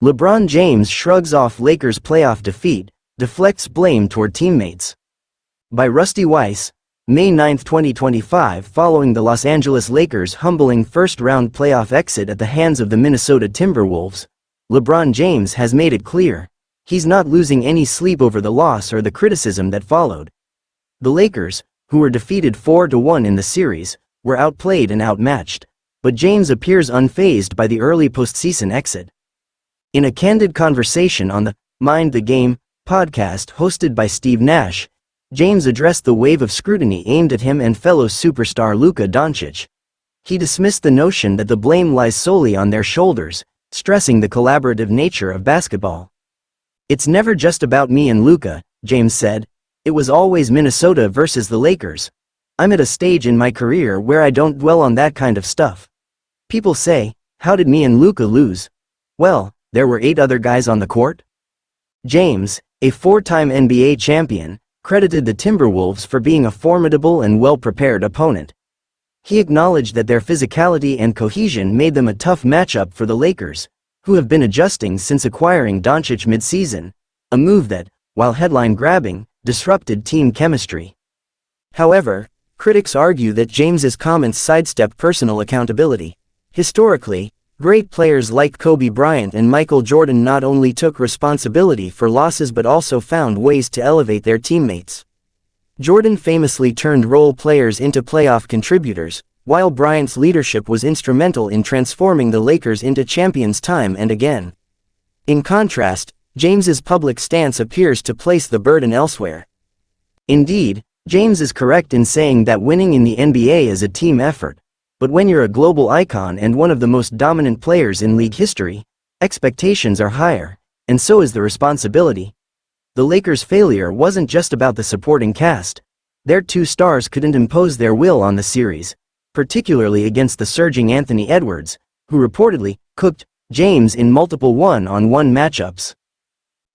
LeBron James shrugs off Lakers' playoff defeat, deflects blame toward teammates. By Rusty Weiss, May 9, 2025. Following the Los Angeles Lakers' humbling first-round playoff exit at the hands of the Minnesota Timberwolves, LeBron James has made it clear he's not losing any sleep over the loss or the criticism that followed. The Lakers, who were defeated 4-1 in the series, were outplayed and outmatched, but James appears unfazed by the early postseason exit. In a candid conversation on the Mind the Game podcast hosted by Steve Nash, James addressed the wave of scrutiny aimed at him and fellow superstar Luka Doncic. He dismissed the notion that the blame lies solely on their shoulders, stressing the collaborative nature of basketball. "It's never just about me and Luka," James said. "It was always Minnesota versus the Lakers. I'm at a stage in my career where I don't dwell on that kind of stuff. People say, how did me and Luka lose? Well, there were 8 other guys on the court." James, a 4-time NBA champion, credited the Timberwolves for being a formidable and well-prepared opponent. He acknowledged that their physicality and cohesion made them a tough matchup for the Lakers, who have been adjusting since acquiring Doncic mid-season, a move that, while headline-grabbing, disrupted team chemistry. However, critics argue that James's comments sidestep personal accountability. Historically, great players like Kobe Bryant and Michael Jordan not only took responsibility for losses but also found ways to elevate their teammates. Jordan famously turned role players into playoff contributors, while Bryant's leadership was instrumental in transforming the Lakers into champions time and again. In contrast, James's public stance appears to place the burden elsewhere. Indeed, James is correct in saying that winning in the NBA is a team effort. But when you're a global icon and one of the most dominant players in league history, expectations are higher, and so is the responsibility. The Lakers' failure wasn't just about the supporting cast. Their 2 stars couldn't impose their will on the series, particularly against the surging Anthony Edwards, who reportedly cooked James in multiple one-on-one matchups.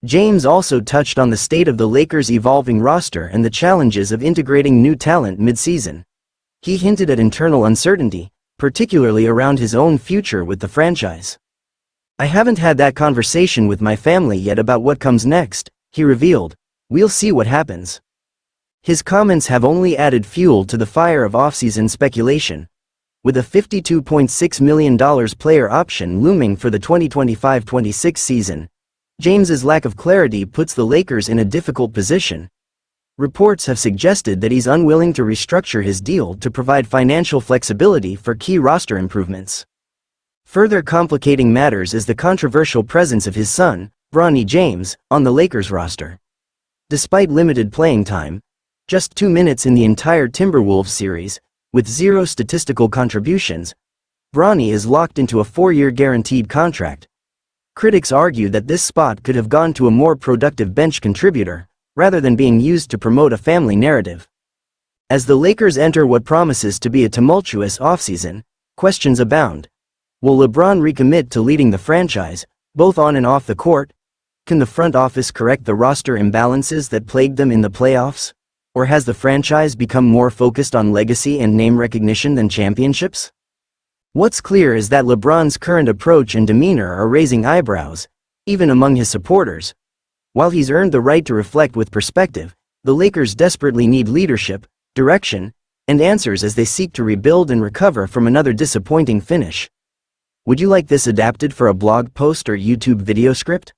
James also touched on the state of the Lakers' evolving roster and the challenges of integrating new talent mid-season. He hinted at internal uncertainty, particularly around his own future with the franchise. "I haven't had that conversation with my family yet about what comes next," he revealed. "We'll see what happens." His comments have only added fuel to the fire of offseason speculation. With a $52.6 million player option looming for the 2025-26 season, James's lack of clarity puts the Lakers in a difficult position. Reports have suggested that he's unwilling to restructure his deal to provide financial flexibility for key roster improvements. Further complicating matters is the controversial presence of his son, Bronny James, on the Lakers roster. Despite limited playing time, just 2 minutes in the entire Timberwolves series, with 0 statistical contributions, Bronny is locked into a 4-year guaranteed contract. Critics argue that this spot could have gone to a more productive bench contributor, rather than being used to promote a family narrative. As the Lakers enter what promises to be a tumultuous offseason, questions abound. Will LeBron recommit to leading the franchise, both on and off the court? Can the front office correct the roster imbalances that plagued them in the playoffs? Or has the franchise become more focused on legacy and name recognition than championships? What's clear is that LeBron's current approach and demeanor are raising eyebrows, even among his supporters. While he's earned the right to reflect with perspective, the Lakers desperately need leadership, direction, and answers as they seek to rebuild and recover from another disappointing finish. Would you like this adapted for a blog post or YouTube video script?